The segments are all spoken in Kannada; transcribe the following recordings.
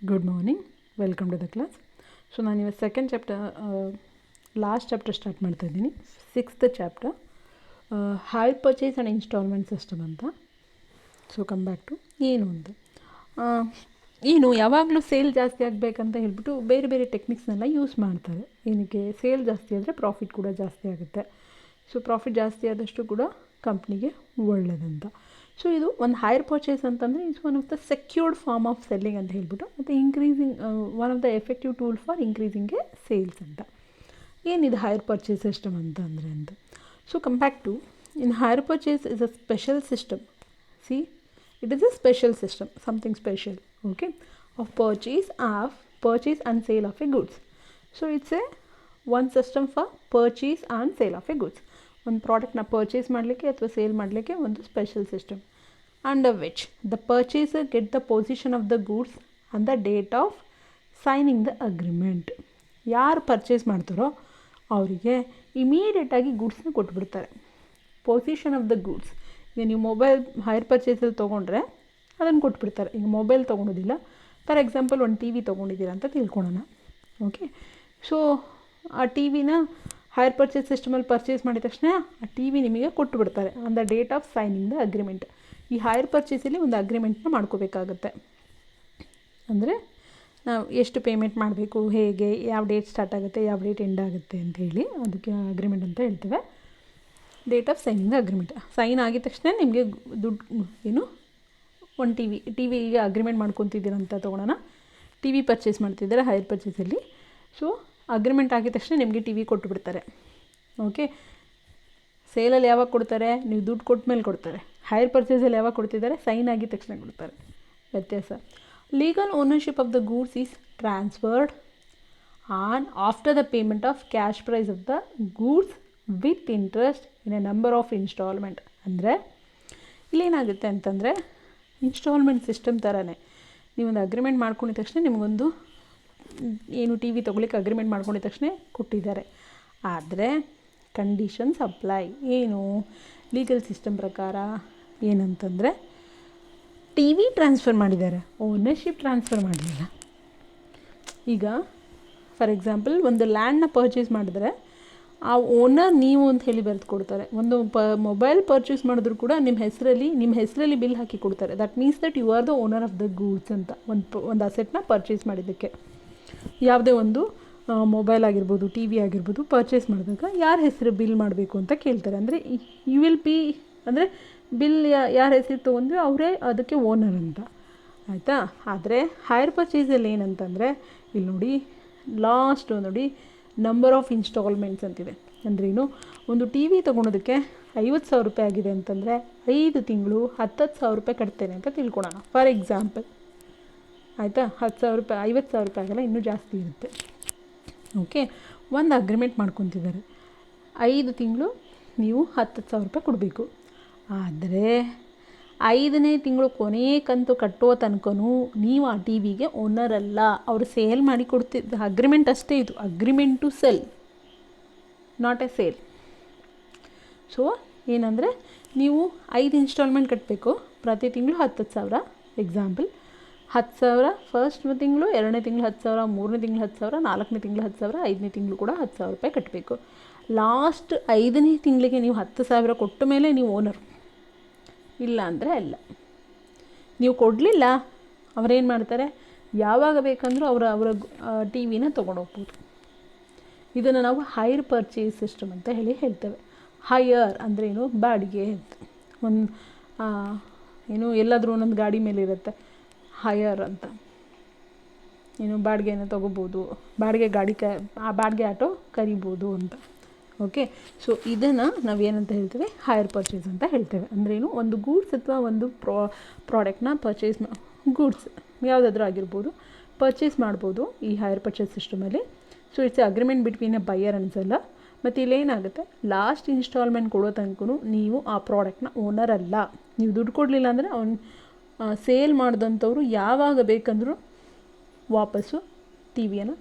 Good morning. Welcome to the class. So ನಾನು ಇವತ್ತು second chapter last chapter start ಮಾಡ್ತಾ ಇದ್ದೀನಿ. Sixth chapter hire purchase and instalment system ಅಂತ. ಸೊ ಕಮ್ ಬ್ಯಾಕ್ ಟು ಏನು ಅಂತ ಯಾವಾಗಲೂ ಸೇಲ್ ಜಾಸ್ತಿ ಆಗಬೇಕಂತ ಹೇಳ್ಬಿಟ್ಟು ಬೇರೆ ಬೇರೆ ಟೆಕ್ನಿಕ್ಸ್ನೆಲ್ಲ ಯೂಸ್ ಮಾಡ್ತಾರೆ. ಏನಕ್ಕೆ? ಸೇಲ್ ಜಾಸ್ತಿ ಆದರೆ ಪ್ರಾಫಿಟ್ ಕೂಡ ಜಾಸ್ತಿ ಆಗುತ್ತೆ. ಸೊ ಪ್ರಾಫಿಟ್ ಜಾಸ್ತಿ ಆದಷ್ಟು ಕೂಡ ಕಂಪ್ನಿಗೆ ಒಳ್ಳೆಯದಂತ. ಸೊ ಇದು ಒಂದು ಹೈರ್ ಪರ್ಚೇಸ್ ಅಂತಂದರೆ it's one of the secured form of selling ಅಂತ ಹೇಳ್ಬಿಟ್ಟು, ಮತ್ತು increasing one of the effective tool for ಇನ್ಕ್ರೀಸಿಂಗ್ಗೆ ಸೇಲ್ಸ್ ಅಂತ. ಏನಿದು ಹೈರ್ ಪರ್ಚೇಸ್ ಸಿಸ್ಟಮ್ ಅಂತ so come back to in hire purchase is a special system. See it is a special system, something special, okay, of purchase and sale of a goods. So it's a one system for purchase and sale of a goods. ಒಂದು ಪ್ರಾಡಕ್ಟ್ನ ಪರ್ಚೇಸ್ ಮಾಡಲಿಕ್ಕೆ ಅಥವಾ ಸೇಲ್ ಮಾಡಲಿಕ್ಕೆ ಒಂದು special system, under which the purchaser get the position of the goods on the date of signing the agreement. ಯಾರು ಪರ್ಚೇಸ್ ಮಾಡ್ತಾರೋ ಅವರಿಗೆ ಇಮಿಡಿಯೇಟಾಗಿ ಗೂಡ್ಸ್ನ ಕೊಟ್ಬಿಡ್ತಾರೆ. ಪೊಸಿಷನ್ ಆಫ್ ದ ಗೂಡ್ಸ್, ಈಗ ನೀವು ಮೊಬೈಲ್ ಹೈರ್ ಪರ್ಚೇಸಲ್ಲಿ ತೊಗೊಂಡ್ರೆ ಅದನ್ನು ಕೊಟ್ಬಿಡ್ತಾರೆ. ಈಗ ಮೊಬೈಲ್ ತೊಗೊಳೋದಿಲ್ಲ, ಫಾರ್ ಎಕ್ಸಾಂಪಲ್ ಒಂದು ಟಿ ವಿ ತೊಗೊಂಡಿದ್ದೀರಾ ಅಂತ ತಿಳ್ಕೊಳ್ಳೋಣ, ಓಕೆ. ಸೊ ಆ ಟಿ ವಿನ ಹೈರ್ ಪರ್ಚೇಸ್ ಸಿಸ್ಟಮಲ್ಲಿ ಪರ್ಚೇಸ್ ಮಾಡಿದ ತಕ್ಷಣ ಆ ಟಿ ವಿ ನಿಮಗೆ ಕೊಟ್ಟು ಬಿಡ್ತಾರೆ on the date of signing the agreement. ಈ ಹೈರ್ ಪರ್ಚೇಸಲ್ಲಿ ಒಂದು ಅಗ್ರಿಮೆಂಟ್ನ ಮಾಡ್ಕೋಬೇಕಾಗತ್ತೆ. ಅಂದರೆ ನಾವು ಎಷ್ಟು ಪೇಮೆಂಟ್ ಮಾಡಬೇಕು, ಹೇಗೆ, ಯಾವ ಡೇಟ್ ಸ್ಟಾರ್ಟ್ ಆಗುತ್ತೆ, ಯಾವ ಡೇಟ್ ಎಂಡ್ ಆಗುತ್ತೆ ಅಂತ ಹೇಳಿ ಅದಕ್ಕೆ ಅಗ್ರಿಮೆಂಟ್ ಅಂತ ಹೇಳ್ತೇವೆ. Date of signing the agreement. Sign ಆಗಿದ ತಕ್ಷಣ ನಿಮಗೆ ದುಡ್ಡು ಒಂದು ಟಿ ವಿಗೆ ಅಗ್ರಿಮೆಂಟ್ ಮಾಡ್ಕೊತಿದ್ದೀರಂತ ತೊಗೊಳೋಣ. ಟಿ ವಿ ಪರ್ಚೇಸ್ ಮಾಡ್ತಿದ್ದಾರೆ ಹೈರ್ ಪರ್ಚೇಸಲ್ಲಿ. ಸೊ ಅಗ್ರಿಮೆಂಟ್ ಆಗಿದ ತಕ್ಷಣ ನಿಮಗೆ ಟಿ ವಿ ಕೊಟ್ಟು ಬಿಡ್ತಾರೆ, ಓಕೆ. ಸೇಲಲ್ಲಿ ಯಾವಾಗ ಕೊಡ್ತಾರೆ? ನೀವು ದುಡ್ಡು ಕೊಟ್ಟ ಮೇಲೆ ಕೊಡ್ತಾರೆ. ಹೈರ್ ಪರ್ಚೇಸಲ್ಲಿ ಯಾವಾಗ ಕೊಡ್ತಿದ್ದಾರೆ? ಸೈನ್ ಆಗಿದ ತಕ್ಷಣ ಕೊಡ್ತಾರೆ. ವ್ಯತ್ಯಾಸ. Legal ownership of the goods is transferred on after the payment of cash price of the goods with interest in a number of instalment. ಅಂದರೆ ಇಲ್ಲೇನಾಗುತ್ತೆ ಅಂತಂದರೆ ಇನ್ಸ್ಟಾಲ್ಮೆಂಟ್ ಸಿಸ್ಟಮ್ ಥರನೇ. ನೀವೊಂದು ಅಗ್ರಿಮೆಂಟ್ ಮಾಡ್ಕೊಂಡಿದ ತಕ್ಷಣ ನಿಮಗೊಂದು ಟಿ ವಿ ತೊಗೊಳಿಕ್ಕೆ ಅಗ್ರಿಮೆಂಟ್ ಮಾಡ್ಕೊಂಡಿದ ತಕ್ಷಣ ಕೊಟ್ಟಿದ್ದಾರೆ. ಆದರೆ ಕಂಡೀಷನ್ಸ್ ಅಪ್ಲೈ. ಏನು? ಲೀಗಲ್ ಸಿಸ್ಟಮ್ ಪ್ರಕಾರ ಏನಂತಂದರೆ ಟಿ ವಿ ಟ್ರಾನ್ಸ್ಫರ್ ಮಾಡಿದ್ದಾರೆ, ಓನರ್ಶಿಪ್ ಟ್ರಾನ್ಸ್ಫರ್ ಮಾಡಲಿಲ್ಲ. ಈಗ ಫಾರ್ ಎಕ್ಸಾಂಪಲ್ ಒಂದು ಲ್ಯಾಂಡ್ನ ಪರ್ಚೇಸ್ ಮಾಡಿದ್ರೆ ಆ ಓನರ್ ನೀವು ಅಂತ ಹೇಳಿ ಬರೆದು ಕೊಡ್ತಾರೆ. ಒಂದು ಮೊಬೈಲ್ ಪರ್ಚೇಸ್ ಮಾಡಿದ್ರು ಕೂಡ ನಿಮ್ಮ ಹೆಸರಲ್ಲಿ ಬಿಲ್ ಹಾಕಿ ಕೊಡ್ತಾರೆ. That means that you are the owner of the goods ಅಂತ. ಒಂದು ಅಸೆಟ್ನ ಪರ್ಚೇಸ್ ಮಾಡಿದ್ದಕ್ಕೆ ಯಾವುದೇ ಒಂದು ಮೊಬೈಲ್ ಆಗಿರ್ಬೋದು, ಟಿ ವಿ ಆಗಿರ್ಬೋದು ಪರ್ಚೇಸ್ ಮಾಡಿದಾಗ ಯಾರ ಹೆಸರು ಬಿಲ್ ಮಾಡಬೇಕು ಅಂತ ಕೇಳ್ತಾರೆ. ಅಂದರೆ ಯು ವಿಲ್ ಬಿ, ಅಂದರೆ ಬಿಲ್ ಯಾರ ಹೆಸರು ತೊಗೊಂಡ್ರೆ ಅವರೇ ಅದಕ್ಕೆ ಓನರ್ ಅಂತ, ಆಯಿತಾ. ಆದರೆ ಹೈರ್ ಪರ್ಚೇಸಲ್ಲಿ ಏನಂತಂದರೆ ಇಲ್ಲಿ ನೋಡಿ, ಲಾಸ್ಟ್ ನೋಡಿ ನಂಬರ್ ಆಫ್ ಇನ್ಸ್ಟಾಲ್ಮೆಂಟ್ಸ್ ಅಂತಿದೆ. ಅಂದ್ರೇನು? ಒಂದು ಟಿ ವಿ ತೊಗೊಳೋದಕ್ಕೆ 50,000 ರೂಪಾಯಿ ಆಗಿದೆ ಅಂತಂದರೆ 5 ತಿಂಗಳು 10,000 ರೂಪಾಯಿ ಕಟ್ತೇನೆ ಅಂತ ತಿಳ್ಕೊಳ್ಳೋಣ, ಫಾರ್ ಎಕ್ಸಾಂಪಲ್, ಆಯಿತಾ. 10,000 ರೂಪಾಯಿ, 50,000 ರೂಪಾಯಿ ಆಗಲ್ಲ, ಇನ್ನೂ ಜಾಸ್ತಿ ಇರುತ್ತೆ, ಓಕೆ. ಒಂದು ಅಗ್ರಿಮೆಂಟ್ ಮಾಡ್ಕೊತಿದ್ದಾರೆ, 5 ತಿಂಗಳು ನೀವು 10,000 ರೂಪಾಯಿ ಕೊಡಬೇಕು. ಆದರೆ 5ನೇ ತಿಂಗಳು ಕೊನೆಯ ಕಂತು ಕಟ್ಟುವ ತನಕನೂ ನೀವು ಆ ಟಿ ವಿಗೆ ಓನರ್ ಅಲ್ಲ. ಅವರು ಸೇಲ್ ಮಾಡಿ ಕೊಡ್ತಿದ್ದ ಅಗ್ರಿಮೆಂಟ್ ಅಷ್ಟೇ ಇದು, agreement to sell, not a sale. So ಏನಂದರೆ ನೀವು 5 ಇನ್ಸ್ಟಾಲ್ಮೆಂಟ್ ಕಟ್ಟಬೇಕು, ಪ್ರತಿ ತಿಂಗಳು 10,000. ಎಕ್ಸಾಂಪಲ್ 10,000 ಫಸ್ಟ್ ತಿಂಗಳು, 2ನೇ ತಿಂಗಳು 10,000, 3ನೇ ತಿಂಗಳು 10,000, 4ನೇ ತಿಂಗಳು 10,000, 5ನೇ ತಿಂಗಳು ಕೂಡ 10,000 ರೂಪಾಯಿ ಕಟ್ಟಬೇಕು. ಲಾಸ್ಟ್ 5ನೇ ತಿಂಗಳಿಗೆ ನೀವು 10,000 ಕೊಟ್ಟ ಮೇಲೆ ನೀವು ಓನರ್, ಇಲ್ಲ ಅಂದರೆ ಅಲ್ಲ. ನೀವು ಕೊಡಲಿಲ್ಲ, ಅವರೇನು ಮಾಡ್ತಾರೆ, ಯಾವಾಗ ಬೇಕಂದ್ರೂ ಅವರ ಟಿ ವಿನ ತೊಗೊಂಡೋಗ್ಬೋದು. ಇದನ್ನು ನಾವು ಹೈರ್ ಪರ್ಚೇಸ್ ಸಿಸ್ಟಮ್ ಅಂತ ಹೇಳ್ತೇವೆ. ಹೈಯರ್ ಅಂದ್ರೇನು? ಬಾಡಿಗೆ ಅಂತ. ಎಲ್ಲಾದರೂ ಒಂದೊಂದು ಗಾಡಿ ಮೇಲೆ ಇರುತ್ತೆ ಹೈಯರ್ ಅಂತ. ಬಾಡಿಗೆನ ತೊಗೋಬೋದು, ಬಾಡಿಗೆ ಗಾಡಿ ಬಾಡಿಗೆ ಆಟೋ ಕರಿಬೋದು ಅಂತ, ಓಕೆ. ಸೊ ಇದನ್ನು ನಾವೇನಂತ ಹೇಳ್ತೇವೆ? ಹೈರ್ ಪರ್ಚೇಸ್ ಅಂತ ಹೇಳ್ತೇವೆ. ಅಂದ್ರೇನು? ಒಂದು ಗೂಡ್ಸ್ ಅಥವಾ ಒಂದು ಪ್ರಾಡಕ್ಟ್ನ ಪರ್ಚೇಸ್ ಗೂಡ್ಸ್ ಯಾವುದಾದ್ರೂ ಆಗಿರ್ಬೋದು ಪರ್ಚೇಸ್ ಮಾಡ್ಬೋದು ಈ ಹೈರ್ ಪರ್ಚೇಸ್ ಸಿಸ್ಟಮಲ್ಲಿ. So it's agreement between a buyer and seller. ಮತ್ತು ಇಲ್ಲೇನಾಗುತ್ತೆ, ಲಾಸ್ಟ್ ಇನ್ಸ್ಟಾಲ್ಮೆಂಟ್ ಕೊಡೋ ತನಕ ನೀವು ಆ ಪ್ರಾಡಕ್ಟ್ನ ಓನರ್ ಅಲ್ಲ. ನೀವು ದುಡ್ಡು ಕೊಡಲಿಲ್ಲ ಅಂದರೆ ಅವ್ನು ಸೇಲ್ ಮಾಡಿದಂಥವ್ರು ಯಾವಾಗ ಬೇಕಂದ್ರೂ ವಾಪಸ್ಸು ಟಿ ವಿಯನ್ನು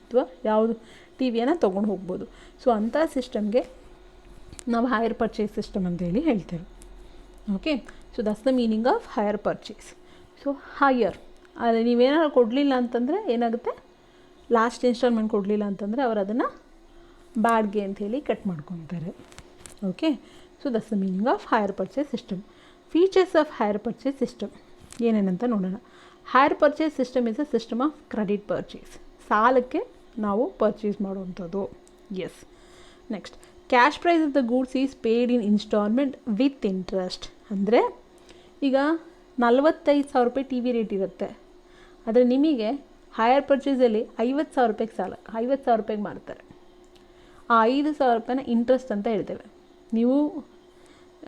ಅಥವಾ ಯಾವುದು ಟಿ ವಿಯನ್ನು ತೊಗೊಂಡು ಹೋಗ್ಬೋದು. ಸೊ ಅಂಥ ಸಿಸ್ಟಮ್ಗೆ ನಾವು ಹೈರ್ ಪರ್ಚೇಸ್ ಸಿಸ್ಟಮ್ ಅಂತೇಳಿ ಹೇಳ್ತೇವೆ, okay. So that's the meaning of hire purchase. So hire ಆದರೆ ನೀವೇನಾದ್ರು ಕೊಡಲಿಲ್ಲ ಅಂತಂದರೆ ಏನಾಗುತ್ತೆ, ಲಾಸ್ಟ್ ಇನ್ಸ್ಟಾಲ್ಮೆಂಟ್ ಕೊಡಲಿಲ್ಲ ಅಂತಂದರೆ ಅವರು ಅದನ್ನು ಬಾಡ್ಗೆ ಅಂಥೇಳಿ ಕಟ್ ಮಾಡ್ಕೊತಾರೆ. Okay, so that's the meaning of hire purchase system. Features of hire purchase system ಏನೇನಂತ ನೋಡೋಣ. Hire purchase system is a system of credit purchase. ಸಾಲಕ್ಕೆ ನಾವು ಪರ್ಚೇಸ್ ಮಾಡುವಂಥದ್ದು. Yes. Next, cash price of the goods is paid in instalment with interest. ಅಂದರೆ ಈಗ 45,000 ರೂಪಾಯಿ ಟಿ ವಿ ರೇಟ್ ಇರುತ್ತೆ, ಆದರೆ ನಿಮಗೆ ಹೈಯರ್ ಪರ್ಚೇಸಲ್ಲಿ 50,000 ರೂಪಾಯಿಗೆ ಸಾಲ, 50,000 ರೂಪಾಯಿಗೆ ಮಾಡ್ತಾರೆ. ಆ 5,000 ರೂಪಾಯಿನ ಇಂಟ್ರೆಸ್ಟ್ ಅಂತ ಹೇಳ್ತೇವೆ. ನೀವು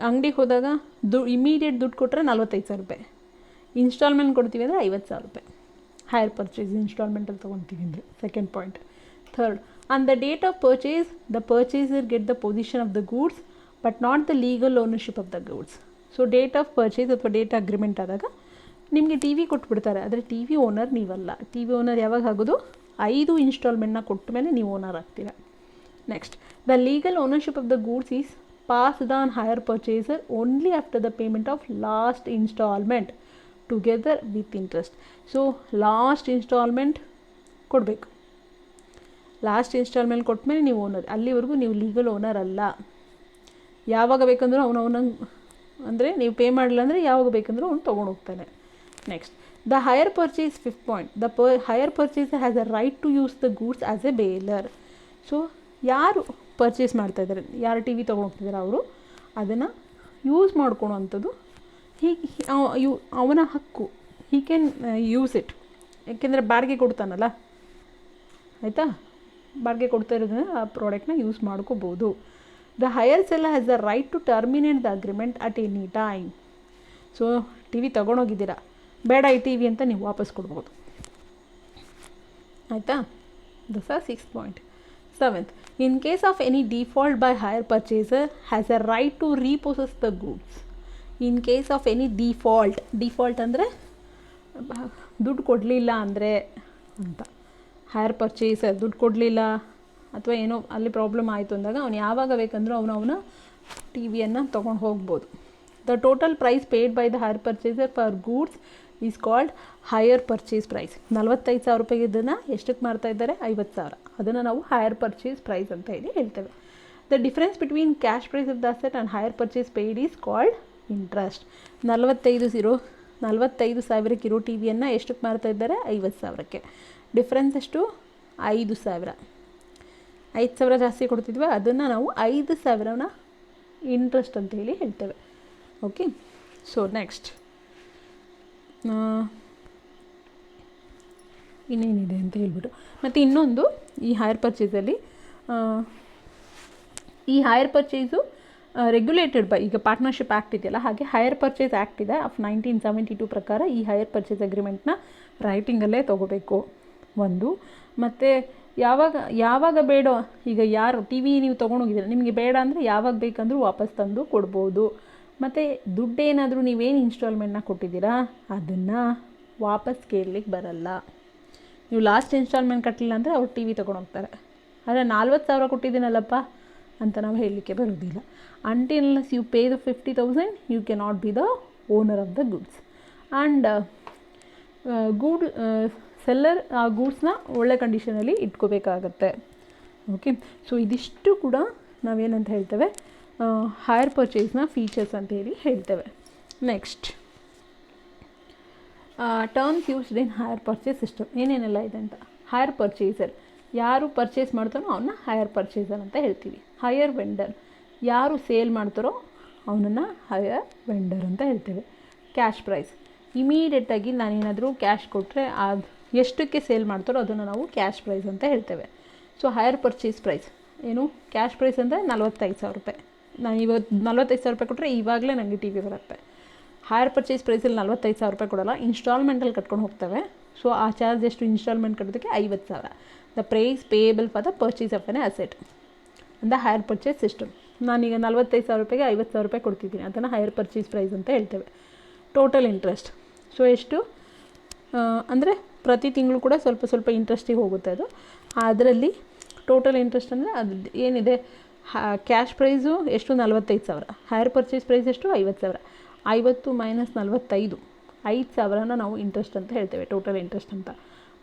ಅಂಗಡಿಗೆ ಹೋದಾಗ ಇಮಿಡಿಯೇಟ್ ದುಡ್ಡು ಕೊಟ್ಟರೆ 45,000 ರೂಪಾಯಿ, ಇನ್ಸ್ಟಾಲ್ಮೆಂಟ್ ಕೊಡ್ತೀವಿ ಅಂದರೆ 50,000 ರೂಪಾಯಿ. ಹೈಯರ್ ಪರ್ಚೇಸ್ ಇನ್ಸ್ಟಾಲ್ಮೆಂಟಲ್ಲಿ ತೊಗೊತೀವಿ ಅಂದರೆ. Second point. Third, on the date of purchase the purchaser get the position of the goods but not the legal ownership of the goods. So date of purchase ಅಥವಾ ಡೇಟ್ ಅಗ್ರಿಮೆಂಟ್ ಆದಾಗ ನಿಮಗೆ ಟಿ ವಿ ಕೊಟ್ಬಿಡ್ತಾರೆ, ಆದರೆ ಟಿ ವಿ ಓನರ್ ನೀವಲ್ಲ. ಟಿ ವಿ ಓನರ್ ಯಾವಾಗ ಆಗೋದು? 5 ಇನ್ಸ್ಟಾಲ್ಮೆಂಟ್ನ ಕೊಟ್ಟ ಮೇಲೆ ನೀವು ಓನರ್ ಆಗ್ತೀರ. Next, the legal ownership of the goods is passed on hire purchaser only after the payment of last instalment together with interest. So last instalment ಕೊಡಬೇಕು. ಲಾಸ್ಟ್ ಇನ್ಸ್ಟಾಲ್ಮೆಂಟ್ ಕೊಟ್ಟ ಮೇಲೆ ನೀವು ಓನರ್, ಅಲ್ಲಿವರೆಗೂ ನೀವು ಲೀಗಲ್ ಓನರ್ ಅಲ್ಲ. ಯಾವಾಗ ಬೇಕಂದ್ರೂ ಅವನಂಗೆ ಅಂದರೆ ನೀವು ಪೇ ಮಾಡಲಿಲ್ಲ ಅಂದರೆ ಯಾವಾಗ ಬೇಕಂದ್ರೂ ಅವ್ನು ತೊಗೊಂಡು ಹೋಗ್ತಾನೆ. Next, the hire purchase. Fifth point, the hire purchaser has a right to use the goods as a bailer. So ಯಾರು ಪರ್ಚೇಸ್ ಮಾಡ್ತಾಯಿದ್ದಾರೆ, ಯಾರು ಟಿ ವಿ ತೊಗೊಂಡು ಹೋಗ್ತಿದ್ದಾರೆ, ಅವರು ಅದನ್ನು ಯೂಸ್ ಮಾಡ್ಕೊಳೋವಂಥದ್ದು ಅವನ ಹಕ್ಕು. ಹಿ ಕ್ಯಾನ್ ಯೂಸ್ ಇಟ್, ಯಾಕೆಂದರೆ ಬಾಡಿಗೆ ಕೊಡ್ತಾನಲ್ಲ, ಆಯಿತಾ, ಬಾಡಿಗೆ ಕೊಡ್ತಾ ಇರೋದನ್ನ ಆ ಪ್ರಾಡಕ್ಟ್ನ ಯೂಸ್ ಮಾಡ್ಕೋಬೋದು. The hire seller has the right to terminate the agreement at any time. So T V ತೊಗೊಂಡೋಗಿದ್ದೀರಾ, ಬೇಡ ಈ ಟಿ ವಿ ಅಂತ ನೀವು ವಾಪಸ್ ಕೊಡ್ಬೋದು. ಆಯಿತಾ, ದಸ 6th point. 7th, in case of any default by hire purchaser has a right to repossess the goods. In case of any default ಅಂದರೆ ದುಡ್ಡು ಕೊಡಲಿಲ್ಲ ಅಂದರೆ ಅಂತ. ಹೈಯರ್ ಪರ್ಚೇಸರ್ ದುಡ್ಡು ಕೊಡಲಿಲ್ಲ ಅಥವಾ ಏನೋ ಅಲ್ಲಿ ಪ್ರಾಬ್ಲಮ್ ಆಯಿತು ಅಂದಾಗ ಅವನು ಯಾವಾಗ ಬೇಕಂದ್ರೂ ಅವನ ಟಿ ವಿಯನ್ನು ತೊಗೊಂಡು ಹೋಗ್ಬೋದು. The total price paid by the hire purchaser for goods is called hire purchase price. 45,000 ರೂಪಾಯಿಗೆ ಇದನ್ನು ಎಷ್ಟಕ್ಕೆ ಮಾಡ್ತಾ ಇದ್ದಾರೆ? 50,000. ಅದನ್ನು ನಾವು ಹೈಯರ್ ಪರ್ಚೇಸ್ ಪ್ರೈಸ್ ಅಂತ ಹೇಳಿ ಹೇಳ್ತೇವೆ. The difference between cash price of the asset and hire purchase paid is called interest. 45,000 ಇರೋ ಟಿ ವಿಯನ್ನು ಎಷ್ಟಕ್ಕೆ ಮಾರ್ತಾ ಇದ್ದಾರೆ? 50,000ಕ್ಕೆ. ಡಿಫ್ರೆನ್ಸ್ ಎಷ್ಟು? 5,000. 5,000 ಜಾಸ್ತಿ ಕೊಡ್ತಿದ್ವಿ, ಅದನ್ನು ನಾವು 5,000ನ ಇಂಟ್ರೆಸ್ಟ್ ಅಂತ ಹೇಳಿ ಹೇಳ್ತೇವೆ. ಓಕೆ, ಸೊ ನೆಕ್ಸ್ಟ್ ಇನ್ನೇನಿದೆ ಅಂತ ಹೇಳ್ಬಿಟ್ಟು ಮತ್ತು ಇನ್ನೊಂದು, ಈ ಹೈಯರ್ ಪರ್ಚೇಸಲ್ಲಿ ಈ ಹೈಯರ್ ಪರ್ಚೇಸು ರೆಗ್ಯುಲೇಟೆಡ್ ಬೈ, ಈಗ ಪಾರ್ಟ್ನರ್ಶಿಪ್ ಆ್ಯಕ್ಟ್ ಇದೆಯಲ್ಲ, ಹಾಗೆ ಹೈಯರ್ ಪರ್ಚೇಸ್ ಆ್ಯಕ್ಟ್ ಇದೆ ಆಫ್ 1972 ಪ್ರಕಾರ ಈ ಹೈಯರ್ ಪರ್ಚೇಸ್ ಅಗ್ರಿಮೆಂಟ್ನ ರೈಟಿಂಗಲ್ಲೇ ತೊಗೋಬೇಕು ಒಂದು. ಮತ್ತು ಯಾವಾಗ ಬೇಡ, ಈಗ ಯಾರು ಟಿ ವಿ ನೀವು ತೊಗೊಂಡೋಗಿದ್ದೀರ, ನಿಮಗೆ ಬೇಡ ಅಂದರೆ ಯಾವಾಗ ಬೇಕಂದ್ರೂ ವಾಪಸ್ ತಂದು ಕೊಡ್ಬೋದು. ಮತ್ತು ದುಡ್ಡೇನಾದರೂ ನೀವೇನು ಇನ್ಸ್ಟಾಲ್ಮೆಂಟ್ನ ಕೊಟ್ಟಿದ್ದೀರಾ ಅದನ್ನು ವಾಪಸ್ ಕೇಳಲಿಕ್ಕೆ ಬರಲ್ಲ. ನೀವು ಲಾಸ್ಟ್ ಇನ್ಸ್ಟಾಲ್ಮೆಂಟ್ ಕಟ್ಟಲಿಲ್ಲ ಅಂದರೆ ಅವ್ರು ಟಿ ವಿ ತೊಗೊಂಡೋಗ್ತಾರೆ. ಆದರೆ 40,000 ಕೊಟ್ಟಿದ್ದೀನಲ್ಲಪ್ಪ ಅಂತ ನಾವು ಹೇಳಲಿಕ್ಕೆ ಬರೋದಿಲ್ಲ. Until unless you pay the 50,000 you can not be the owner of the goods. And seller ಆ ಗೂಡ್ಸ್ನ ಒಳ್ಳೆ ಕಂಡೀಷನಲ್ಲಿ ಇಟ್ಕೋಬೇಕಾಗತ್ತೆ. ಓಕೆ, ಸೊ ಇದಿಷ್ಟು ಕೂಡ ನಾವೇನಂತ ಹೇಳ್ತೇವೆ, ಹೈಯರ್ ಪರ್ಚೇಸ್ನ ಫೀಚರ್ಸ್ ಅಂತ ಹೇಳಿ ಹೇಳ್ತೇವೆ. Next, terms used in higher purchase system ಏನೇನೆಲ್ಲ ಇದೆ ಅಂತ. ಹೈಯರ್ ಪರ್ಚೇಸರ್, ಯಾರು ಪರ್ಚೇಸ್ ಮಾಡ್ತಾರೋ ಅವನ್ನ ಹೈಯರ್ ಪರ್ಚೇಸರ್ ಅಂತ ಹೇಳ್ತೀವಿ. ಹೈಯರ್ ವೆಂಡರ್, ಯಾರು ಸೇಲ್ ಮಾಡ್ತಾರೋ ಅವನನ್ನು ಹೈಯರ್ ವೆಂಡರ್ ಅಂತ ಹೇಳ್ತೇವೆ. ಕ್ಯಾಶ್ ಪ್ರೈಸ್, ಇಮಿಡಿಯೇಟಾಗಿ ನಾನೇನಾದರೂ ಕ್ಯಾಶ್ ಕೊಟ್ಟರೆ ಅದು ಎಷ್ಟಕ್ಕೆ ಸೇಲ್ ಮಾಡ್ತಾರೋ ಅದನ್ನು ನಾವು ಕ್ಯಾಶ್ ಪ್ರೈಸ್ ಅಂತ ಹೇಳ್ತೇವೆ. ಸೊ ಹೈಯರ್ ಪರ್ಚೇಸ್ ಪ್ರೈಸ್ ಏನು? ಕ್ಯಾಶ್ ಪ್ರೈಸ್ ಅಂದರೆ 45,000 ರೂಪಾಯಿ. ನಾನು ಇವತ್ತು 45,000 ರೂಪಾಯಿ ಕೊಟ್ಟರೆ ಇವಾಗಲೇ ನನಗೆ ಟಿ ವಿ ಬರುತ್ತೆ. ಹೈಯರ್ ಪರ್ಚೇಸ್ ಪ್ರೈಸಲ್ಲಿ 45,000 ರೂಪಾಯಿ ಕೊಡೋಲ್ಲ, ಇನ್ಸ್ಟಾಲ್ಮೆಂಟಲ್ಲಿ ಕಟ್ಕೊಂಡು ಹೋಗ್ತೇವೆ. ಸೊ ಆ ಚಾರ್ಜ್ ಎಷ್ಟು? ಇನ್ಸ್ಟಾಲ್ಮೆಂಟ್ ಕಟ್ಟೋದಕ್ಕೆ 50,000. The price payable for the purchase of an asset ಅಂದ ಹೈಯರ್ ಪರ್ಚೇಸ್ ಸಿಸ್ಟಮ್. ನಾನೀಗ 45,000 ರೂಪಾಯಿಗೆ 50,000 ರೂಪಾಯಿ ಕೊಡ್ತಿದ್ದೀನಿ, ಅದನ್ನು ಹೈಯರ್ ಪರ್ಚೇಸ್ ಪ್ರೈಸ್ ಅಂತ ಹೇಳ್ತೇವೆ. ಟೋಟಲ್ ಇಂಟ್ರೆಸ್ಟ್, ಸೊ ಎಷ್ಟು ಅಂದರೆ ಪ್ರತಿ ತಿಂಗಳು ಕೂಡ ಸ್ವಲ್ಪ ಸ್ವಲ್ಪ ಇಂಟ್ರೆಸ್ಟಿಗೆ ಹೋಗುತ್ತೆ ಅದು. ಅದರಲ್ಲಿ ಟೋಟಲ್ ಇಂಟ್ರೆಸ್ಟ್ ಅಂದರೆ ಅದು ಏನಿದೆ, ಕ್ಯಾಶ್ ಪ್ರೈಸು ಎಷ್ಟು? 45,000. ಹೈಯರ್ ಪರ್ಚೇಸ್ ಪ್ರೈಸ್ ಎಷ್ಟು? 50,000. 50 - 45 5,000ನ ನಾವು ಇಂಟ್ರೆಸ್ಟ್ ಅಂತ ಹೇಳ್ತೇವೆ, ಟೋಟಲ್ ಇಂಟ್ರೆಸ್ಟ್ ಅಂತ.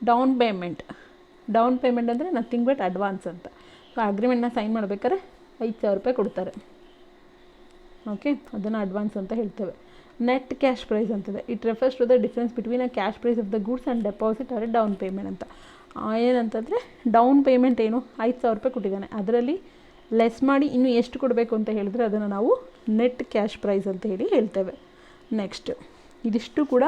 ಡೌನ್ ಪೇಮೆಂಟ್ ಅಂದರೆ ನಥಿಂಗ್ ಬಟ್ ಅಡ್ವಾನ್ಸ್ ಅಂತ. ಸೊ ಅಗ್ರಿಮೆಂಟ್ನ ಸೈನ್ ಮಾಡ್ಬೇಕಾದ್ರೆ 5,000 ರೂಪಾಯಿ ಕೊಡ್ತಾರೆ. ಓಕೆ, ಅದನ್ನು ಅಡ್ವಾನ್ಸ್ ಅಂತ ಹೇಳ್ತೇವೆ. ನೆಟ್ ಕ್ಯಾಶ್ ಪ್ರೈಸ್ ಅಂತಿದೆ. It refers to the difference between a cash price of the goods and deposit or down payment ಅಂತ. ಏನಂತಂದರೆ ಡೌನ್ ಪೇಮೆಂಟ್ ಏನು 5,000 ರೂಪಾಯಿ ಕೊಟ್ಟಿದ್ದಾನೆ, ಅದರಲ್ಲಿ ಲೆಸ್ ಮಾಡಿ ಇನ್ನೂ ಎಷ್ಟು ಕೊಡಬೇಕು ಅಂತ ಹೇಳಿದ್ರೆ ಅದನ್ನು ನಾವು ನೆಟ್ ಕ್ಯಾಶ್ ಪ್ರೈಸ್ ಅಂತ ಹೇಳಿ ಹೇಳ್ತೇವೆ. ನೆಕ್ಸ್ಟ್ ಇದಿಷ್ಟು ಕೂಡ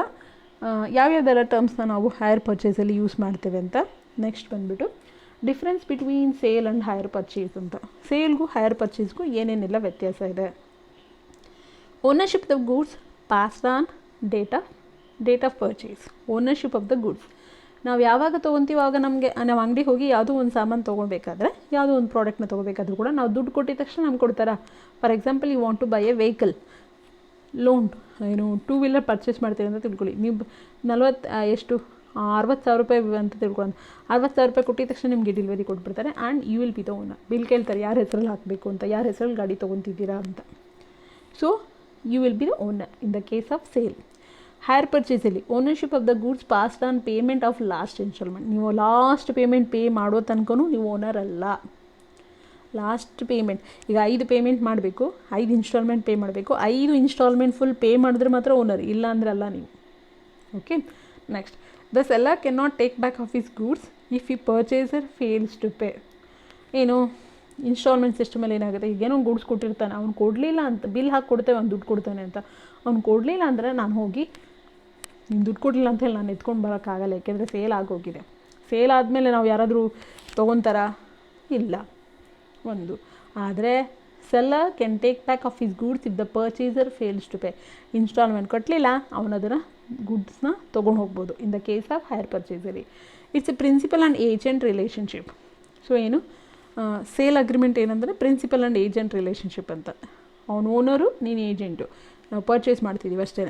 ಯಾವ್ಯಾವ್ದೆಲ್ಲ ಟರ್ಮ್ಸ್ನ ನಾವು ಹೈಯರ್ ಪರ್ಚೇಸಲ್ಲಿ ಯೂಸ್ ಮಾಡ್ತೇವೆ ಅಂತ. ನೆಕ್ಸ್ಟ್ ಬಂದುಬಿಟ್ಟು difference between sale and hire purchase ಅಂತ. ಸೇಲ್ಗೂ ಹೈಯರ್ ಪರ್ಚೇಸ್ಗೂ ಏನೇನೆಲ್ಲ ವ್ಯತ್ಯಾಸ ಇದೆ. Ownership of goods passed on date of purchase. Ownership of the goods ನಾವು ಯಾವಾಗ ತೊಗೊತೀವಿ ಆವಾಗ ನಮಗೆ ನಾವು ಅಂಗಡಿಗೆ ಹೋಗಿ ಯಾವುದೋ ಒಂದು ಸಾಮಾನು ತೊಗೊಳ್ಬೇಕಾದ್ರೆ, ಯಾವುದೋ ಒಂದು ಪ್ರಾಡಕ್ಟ್ನ ತೊಗೋಬೇಕಾದ್ರೂ ಕೂಡ ನಾವು ದುಡ್ಡು ಕೊಟ್ಟಿದ ತಕ್ಷಣ ನಮ್ಗೆ ಕೊಡ್ತಾರಾ. For example, you want to buy a vehicle loan, ಏನು 2 ವೀಲರ್ ಪರ್ಚೇಸ್ ಮಾಡ್ತೀವಿ ಅಂತ ತಿಳ್ಕೊಳ್ಳಿ. ನೀವು 60,000 ರೂಪಾಯಿ ಅಂತ ತಿಳ್ಕೊಳ್ಳೋಣ. 60,000 ರೂಪಾಯಿ ಕೊಟ್ಟಿದ ತಕ್ಷಣ ನಿಮಗೆ ಡೆಲಿವರಿ ಕೊಟ್ಬಿಡ್ತಾರೆ and you will be the owner. Bill ಕೇಳ್ತಾರೆ ಯಾರ ಹೆಸರಲ್ಲಿ ಹಾಕಬೇಕು ಅಂತ, ಯಾರ ಹೆಸರಲ್ಲಿ ಗಾಡಿ ತೊಗೊತಿದ್ದೀರಾ ಅಂತ. So you will be the owner in the case of sale. Hire ಪರ್ಚೇಸಲ್ಲಿ ownership of the goods passed on payment of last instalment. ನೀವು ಲಾಸ್ಟ್ ಪೇಮೆಂಟ್ ಪೇ ಮಾಡೋ ತನಕನೂ ನೀವು ಓನರ್ ಅಲ್ಲ. ಲಾಸ್ಟ್ ಪೇಮೆಂಟ್, ಈಗ 5 ಪೇಮೆಂಟ್ ಮಾಡಬೇಕು, 5 ಇನ್ಸ್ಟಾಲ್ಮೆಂಟ್ ಪೇ ಮಾಡಬೇಕು. 5 ಇನ್ಸ್ಟಾಲ್ಮೆಂಟ್ ಫುಲ್ ಪೇ ಮಾಡಿದ್ರೆ ಮಾತ್ರ ಓನರ್, ಇಲ್ಲ ಅಂದರೆ ಅಲ್ಲ ನೀವು. Okay, next the seller can not take back of his goods if ಈ ಪರ್ಚೇಸರ್ ಫೇಲ್ಸ್ ಟು ಪೇ. ಏನು ಇನ್ಸ್ಟಾಲ್ಮೆಂಟ್ ಸಿಸ್ಟಮಲ್ಲಿ ಏನಾಗುತ್ತೆ, ಈಗೇನೋ ಗೂಡ್ಸ್ ಕೊಟ್ಟಿರ್ತಾನೆ, ಅವ್ನು ಕೊಡಲಿಲ್ಲ ಅಂತ ಬಿಲ್ ಹಾಕಿ ಕೊಡ್ತೇವೆ, ಅವ್ನು ದುಡ್ಡು ಕೊಡ್ತಾನೆ ಅಂತ. ಅವ್ನು ಕೊಡಲಿಲ್ಲ ಅಂದರೆ ನಾನು ಹೋಗಿ ನೀನು ದುಡ್ಡು ಕೊಡಲಿಲ್ಲ ಅಂತ ಹೇಳಿ ನಾನು ಎತ್ಕೊಂಡು ಬರೋಕ್ಕಾಗಲ್ಲ, ಯಾಕೆಂದರೆ ಸೇಲ್ ಆಗೋಗಿದೆ. ಸೇಲ್ ಆದಮೇಲೆ ನಾವು ಯಾರಾದರೂ ತೊಗೊತಾರಾ? ಇಲ್ಲ. ಒಂದು ಆದರೆ seller can take back of his goods if the purchaser fails to pay. Instalment ಕಟ್ಟಲಿಲ್ಲ, ಅವನದನ್ನು ಗುಡ್ಸ್ನ ತೊಗೊಂಡು ಹೋಗ್ಬೋದು in the case of hire ಪರ್ಚೇಸರಿ. It's a principal and agent relationship. So ಏನು ಸೇಲ್ ಅಗ್ರಿಮೆಂಟ್ ಏನಂದರೆ ಪ್ರಿನ್ಸಿಪಲ್ ಆ್ಯಂಡ್ ಏಜೆಂಟ್ ರಿಲೇಷನ್ಶಿಪ್ ಅಂತ. ಅವನು ಓನರು, ನೀನು ಏಜೆಂಟು, ನಾವು ಪರ್ಚೇಸ್ ಮಾಡ್ತಿದ್ದೀವಿ ಅಷ್ಟೇ.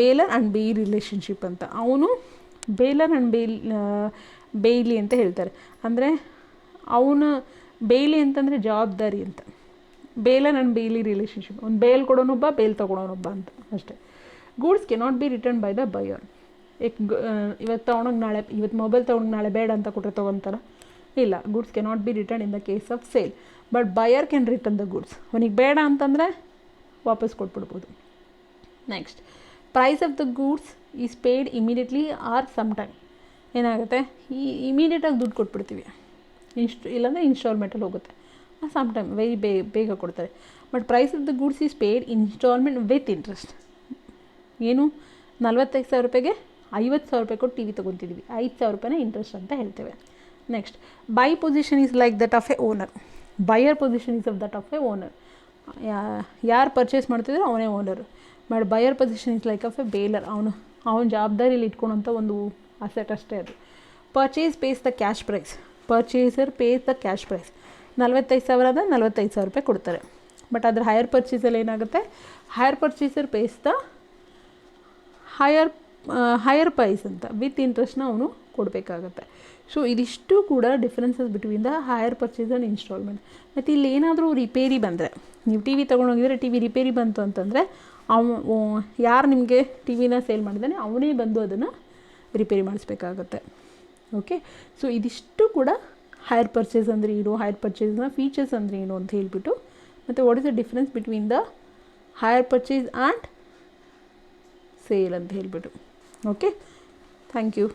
ಬೇಲರ್ ಆ್ಯಂಡ್ ಬೇಯಿ ರಿಲೇಷನ್ಶಿಪ್ ಅಂತ. ಅವನು ಬೇಲರ್ ಆ್ಯಂಡ್ ಬೇಯ್ಲಿ ಅಂತ ಹೇಳ್ತಾರೆ. ಅಂದರೆ ಅವನ ಬೇಯ್ಲಿ ಅಂತಂದರೆ ಜವಾಬ್ದಾರಿ ಅಂತ. ಬೇಲರ್ ಆ್ಯಂಡ್ ಬೇಯ್ಲಿ ರಿಲೇಷನ್ಶಿಪ್, ಒಂದು ಬೇಲ್ ಕೊಡೋನೊಬ್ಬ, ಬೇಲ್ ತೊಗೊಳೋನೊಬ್ಬ ಅಂತ ಅಷ್ಟೇ. Goods cannot be return by the buyer. ಇವತ್ತು ತೊಗೊಂಡೋಗಿ ನಾಳೆ, ಇವತ್ತು ಮೊಬೈಲ್ ತೊಗೊಂಡು ನಾಳೆ ಬೇಡ ಅಂತ ಕೊಟ್ಟರೆ ತೊಗೊತಾರ? ಇಲ್ಲ. Goods cannot be return in the case of sale, but buyer can return the goods. ಅವನಿಗೆ ಬೇಡ ಅಂತಂದರೆ ವಾಪಸ್ ಕೊಟ್ಬಿಡ್ಬೋದು. Next price of the goods is paid immediately or some time. ಏನಾಗುತ್ತೆ, ಇಮಿಡಿಯೇಟಾಗಿ ದುಡ್ಡು ಕೊಟ್ಬಿಡ್ತೀವಿ, ಇಲ್ಲಾಂದರೆ ಇನ್ಸ್ಟಾಲ್ಮೆಂಟಲ್ಲಿ ಹೋಗುತ್ತೆ. ಸಮ್ ಟೈಮ್ ವೆರಿ ಬೇಗ ಕೊಡ್ತಾರೆ. But price of the goods is paid instalment with interest. ಏನು 45,000 ರೂಪಾಯಿಗೆ 50,000 ರೂಪಾಯಿ ಕೊಟ್ಟು ಟಿ ವಿ ತೊಗೊತಿದ್ದೀವಿ, 5,000 ರೂಪಾಯಿನ ಇಂಟ್ರೆಸ್ಟ್ ಅಂತ ಹೇಳ್ತೇವೆ. Next buyer position is like that of a owner. Buyer position is of that of a owner. ಯಾರು ಪರ್ಚೇಸ್ ಮಾಡ್ತಿದ್ರು ಅವನೇ owner. But buyer position is like of a bailer. ಅವನ ಜವಾಬ್ದಾರಿಯಲ್ಲಿ ಇಟ್ಕೊಳೋಂಥ ಒಂದು ಅಸೆಟ್ ಅಷ್ಟೇ ಅದು. Purchase pays the cash price. Purchaser pays the cash price. 45,000 ಆದರೆ 45,000 ರೂಪಾಯಿ ಕೊಡ್ತಾರೆ. ಬಟ್ ಅದ್ರ ಹೈಯರ್ ಪರ್ಚೇಸಲ್ಲಿ ಏನಾಗುತ್ತೆ, hire purchaser pays the hire price ಅಂತ ವಿತ್ ಇಂಟ್ರೆಸ್ಟ್ನ ಅವನು ಕೊಡಬೇಕಾಗತ್ತೆ. ಸೊ ಇದಿಷ್ಟು ಕೂಡ differences between the hire purchase and instalment. ಮತ್ತು ಇಲ್ಲಿ ಏನಾದರೂ ರಿಪೇರಿ ಬಂದರೆ, ನೀವು ಟಿ ವಿ ತೊಗೊಂಡೋಗಿದ್ರೆ ಟಿ ವಿ ರಿಪೇರಿ ಬಂತು ಅಂತಂದರೆ ಯಾರು ನಿಮಗೆ ಟಿ ವಿನ ಸೇಲ್ ಮಾಡಿದ್ದಾನೆ ಅವನೇ ಬಂದು ಅದನ್ನು ರಿಪೇರಿ ಮಾಡಿಸ್ಬೇಕಾಗತ್ತೆ. ಓಕೆ, ಸೊ ಇದಿಷ್ಟು ಕೂಡ ಹೈಯರ್ ಪರ್ಚೇಸ್ ಅಂದರೆ ಏನು, ಹೈಯರ್ ಪರ್ಚೇಸ್ನ ಫೀಚರ್ಸ್ ಅಂದರೆ ಏನು ಅಂತ ಹೇಳಿಬಿಟ್ಟು, ಮತ್ತು what is the difference between the hire purchase and sale ಅಂತ ಹೇಳಿಬಿಟ್ಟು. Okay, thank you.